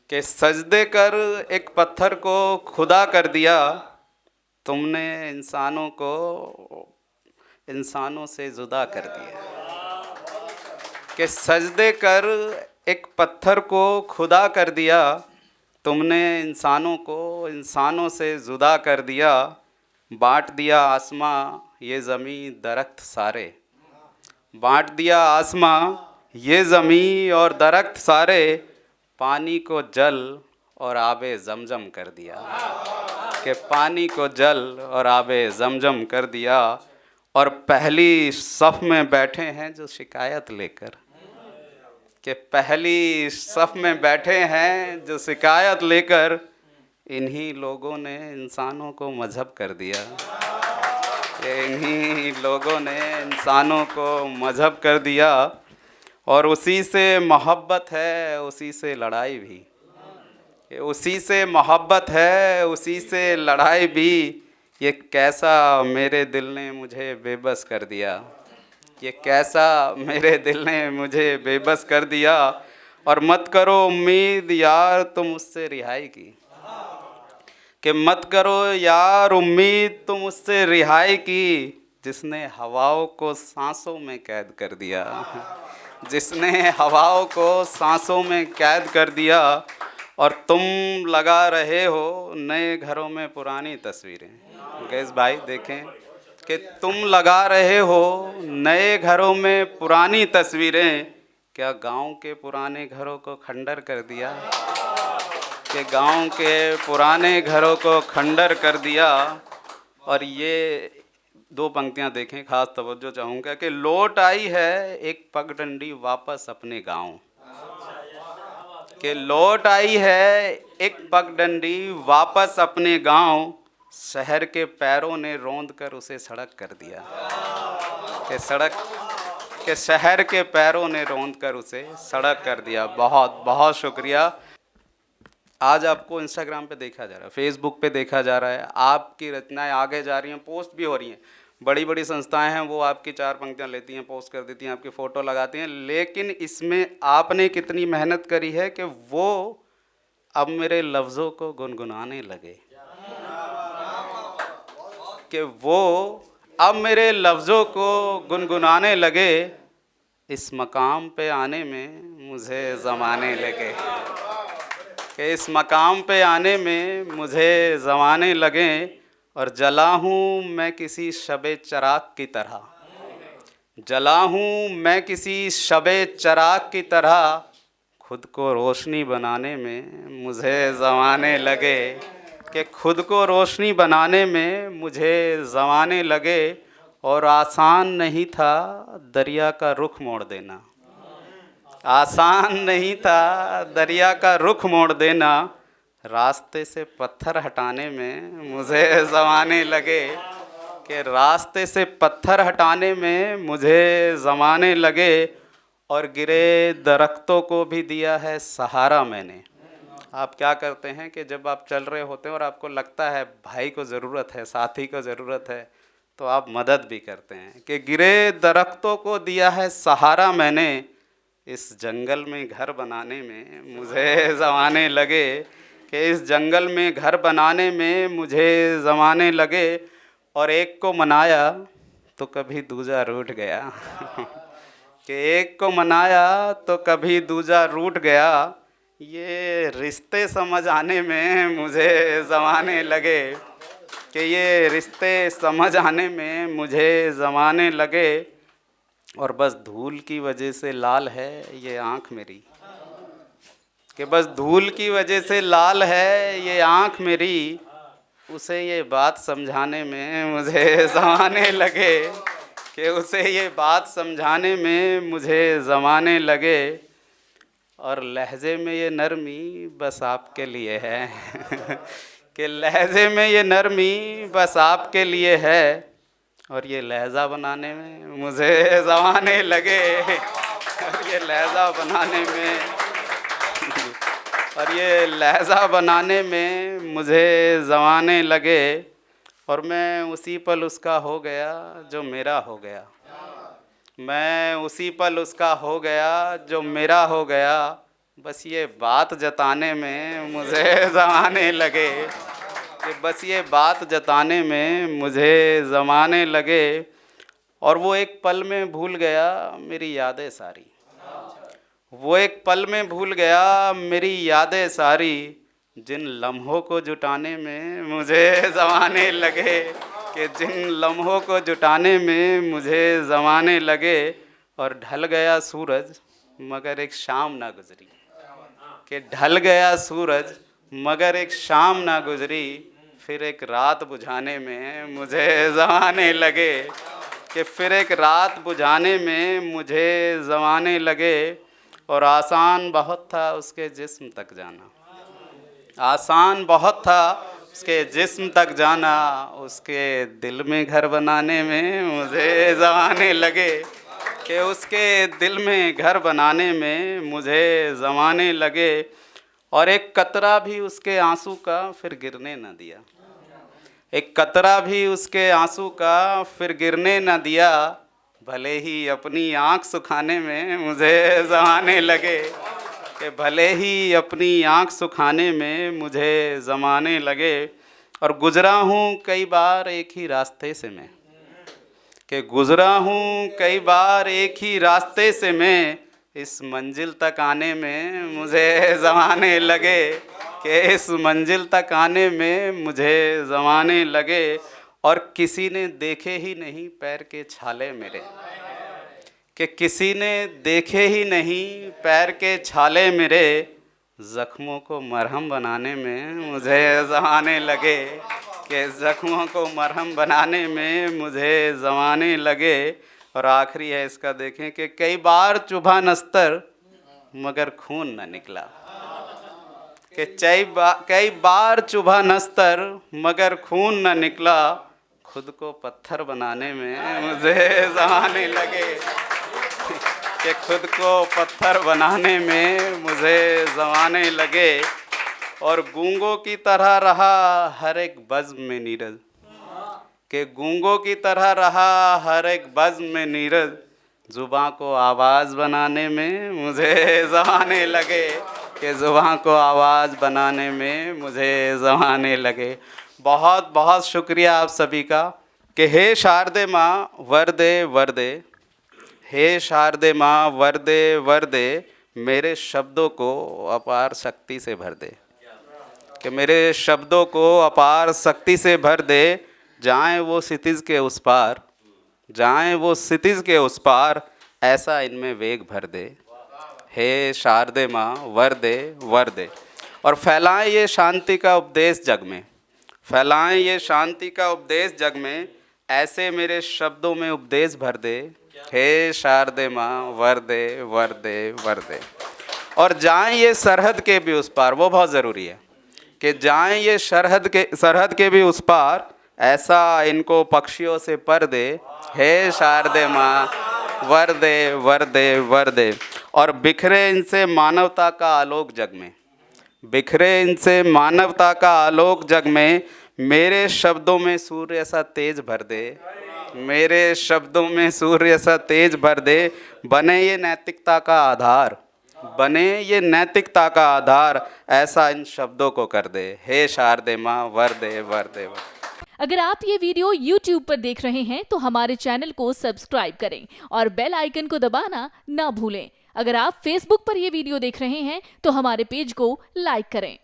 कि सजदे कर एक पत्थर को खुदा कर दिया, तुमने इंसानों को इंसानों से जुदा कर दिया। कि सजदे कर एक पत्थर को खुदा कर दिया, तुमने इंसानों को इंसानों से जुदा कर दिया। बांट दिया आसमां ये ज़मीं दरख्त सारे, बांट दिया आसमां ये ज़मीं और दरख्त सारे, पानी को जल और आबे ज़मज़म कर दिया। कि पानी को जल और आबे ज़मज़म कर दिया। और पहली सफ़ में बैठे हैं जो शिकायत लेकर, कि पहली सफ़ में बैठे हैं जो शिकायत लेकर, इन्हीं लोगों ने इंसानों को मजहब कर दिया। इन्हीं लोगों ने इंसानों को मजहब कर दिया। और उसी से मोहब्बत है, उसी से लड़ाई भी, उसी से मोहब्बत है, उसी से लड़ाई भी। ये कैसा मेरे दिल ने मुझे बेबस कर दिया, ये कैसा मेरे दिल ने मुझे बेबस कर दिया। और मत करो उम्मीद यार तुम उससे रिहाई की, कि मत करो यार उम्मीद तुम उससे रिहाई की, जिसने हवाओं को सांसों में कैद कर दिया, जिसने हवाओं को सांसों में कैद कर दिया। और तुम लगा रहे हो नए घरों में पुरानी तस्वीरें। गैस भाई देखें कि तुम लगा रहे हो नए घरों में पुरानी तस्वीरें, क्या गांव के पुराने घरों को खंडर कर दिया, कि गांव के पुराने घरों को खंडर कर दिया। और ये दो पंक्तियां देखें, खास तवज्जो चाहूँगा कि लौट आई है एक पगडंडी वापस अपने गांव, कि लौट आई है एक पगडंडी वापस अपने गांव, शहर के पैरों ने रौंद कर उसे सड़क कर दिया। कि सड़क के शहर के पैरों ने रौंद कर उसे सड़क कर दिया। बहुत बहुत शुक्रिया। आज आपको इंस्टाग्राम पे देखा जा रहा है, फेसबुक पे देखा जा रहा है, आपकी रचनाएं आगे जा रही हैं, पोस्ट भी हो रही हैं। बड़ी बड़ी संस्थाएं हैं, वो आपकी चार पंक्तियां लेती हैं, पोस्ट कर देती हैं, आपकी फ़ोटो लगाती हैं। लेकिन इसमें आपने कितनी मेहनत करी है कि वो अब मेरे लफ्ज़ों को गुनगुनाने लगे, कि वो अब मेरे लफ्ज़ों को गुनगुनाने लगे। इस मकाम पे आने में मुझे ज़माने लगे, कि इस मकाम पे आने में मुझे ज़माने लगें। और जला हूँ मैं किसी शबे चराग की तरह, जला हूँ मैं किसी शबे चराग की तरह, खुद को रोशनी बनाने में मुझे ज़माने लगे, कि खुद को रोशनी बनाने में मुझे ज़माने लगे। और आसान नहीं था दरिया का रुख मोड़ देना, आसान नहीं था दरिया का रुख मोड़ देना, रास्ते से पत्थर हटाने में मुझे ज़माने लगे, कि रास्ते से पत्थर हटाने में मुझे ज़माने लगे। और गिरे दरख्तों को भी दिया है सहारा मैंने। आप क्या करते हैं कि जब आप चल रहे होते हैं और आपको लगता है भाई को ज़रूरत है, साथी को ज़रूरत है, तो आप मदद भी करते हैं। कि गिरे दरख्तों को दिया है सहारा मैंने, इस जंगल में घर बनाने में मुझे ज़माने लगे, कि इस जंगल में घर बनाने में मुझे ज़माने लगे। और एक को मनाया तो कभी दूजा रूठ गया, कि एक को मनाया तो कभी दूजा रूठ गया, ये रिश्ते समझ आने में मुझे ज़माने लगे, कि ये रिश्ते समझ आने में मुझे ज़माने लगे। और बस धूल की वजह से लाल है ये आँख मेरी, कि बस धूल की वजह से लाल है ये आँख मेरी, उसे ये बात समझाने में मुझे ज़माने लगे, कि उसे ये बात समझाने में मुझे ज़माने लगे। और लहजे में ये नरमी बस आपके लिए है कि लहजे में ये नरमी बस आपके लिए है। और ये लहजा बनाने में मुझे ज़माने लगे, और ये लहजा बनाने में और ये लहजा बनाने में मुझे ज़माने लगे। और मैं उसी पल उसका हो गया जो मेरा हो गया, मैं उसी पल उसका हो गया जो मेरा हो गया। बस ये बात जताने में मुझे ज़माने लगे, कि बस ये बात जताने में मुझे ज़माने लगे। और वो एक पल में भूल गया मेरी यादें सारी, वो एक पल में भूल गया मेरी यादें सारी, जिन लम्हों को जुटाने में मुझे ज़माने लगे, कि जिन लम्हों को जुटाने में मुझे ज़माने लगे। और ढल गया सूरज मगर एक शाम ना गुजरी, कि ढल गया सूरज मगर एक शाम ना गुजरी, फिर एक रात बुझाने में मुझे ज़माने लगे, कि फिर एक रात बुझाने में मुझे ज़माने लगे। और आसान बहुत था उसके जिस्म तक जाना, आसान बहुत था उसके जिस्म तक जाना, उसके दिल में घर बनाने में मुझे ज़माने लगे, कि उसके दिल में घर बनाने में मुझे ज़माने लगे। और एक कतरा भी उसके आंसू का फिर गिरने न दिया, एक कतरा भी उसके आंसू का फिर गिरने न दिया, भले ही अपनी आँख सुखाने में मुझे ज़माने लगे, कि भले ही अपनी आँख सुखाने में मुझे ज़माने लगे। और गुज़रा हूँ कई बार एक ही रास्ते से मैं, कि गुज़रा हूँ कई बार एक ही रास्ते से मैं, इस मंजिल तक आने में मुझे ज़माने लगे, कि इस मंजिल तक आने में मुझे ज़माने लगे। और किसी ने देखे ही नहीं पैर के छाले मेरे, कि किसी ने देखे ही नहीं पैर के छाले मेरे, ज़ख्मों को मरहम बनाने में मुझे ज़माने लगे, कि ज़ख्मों को मरहम बनाने में मुझे ज़माने लगे। और आखिरी है इसका, देखें कि कई बार चुभा नस्तर मगर खून न निकला, कि कई बार चुभा नस्तर मगर खून न निकला, खुद को पत्थर बनाने में मुझे ज़माने लगे, कि खुद को पत्थर बनाने में मुझे ज़माने लगे। और गूंगों की तरह रहा हर एक बज़्म में नीरज, कि गूंगों की तरह रहा हर एक बज़्म में नीरज, ज़ुबां को आवाज़ बनाने में मुझे ज़माने लगे, कि ज़ुबां को आवाज़ बनाने में मुझे ज़माने लगे। बहुत बहुत शुक्रिया आप सभी का। कि हे शारदे माँ वर दे वर दे, हे शारदे माँ वर दे वर दे, मेरे शब्दों को अपार शक्ति से भर दे, कि मेरे शब्दों को अपार शक्ति से भर दे, जाएं वो क्षितिज के उस पार, जाएं वो क्षितिज के उस पार, ऐसा इनमें वेग भर दे। हे शारदे माँ वर दे वर दे। और फैलाएं ये शांति का उपदेश जग में, फैलाएं ये शांति का उपदेश जग में, ऐसे मेरे शब्दों में उपदेश भर दे। हे शारदे माँ वर दे वर दे वर दे। और जाएं ये सरहद के भी उस पार, वो बहुत ज़रूरी है, कि जाएं ये सरहद के भी उस पार, ऐसा इनको पक्षियों से पर दे। हे शारदे माँ वर दे वर दे वर दे। और बिखरे इनसे मानवता का आलोक जग में, बिखरे इनसे मानवता का आलोक जग में, मेरे शब्दों में सूर्य सा तेज भर दे, मेरे शब्दों में सूर्य सा तेज भर दे। बने ये नैतिकता का आधार, बने ये नैतिकता का आधार, ऐसा इन शब्दों को कर दे। हे शारदे माँ वर दे वर दे वर। अगर आप ये वीडियो YouTube पर देख रहे हैं तो हमारे चैनल को सब्सक्राइब करें और बेल आइकन को दबाना ना भूलें। अगर आप Facebook पर ये वीडियो देख रहे हैं तो हमारे पेज को लाइक करें।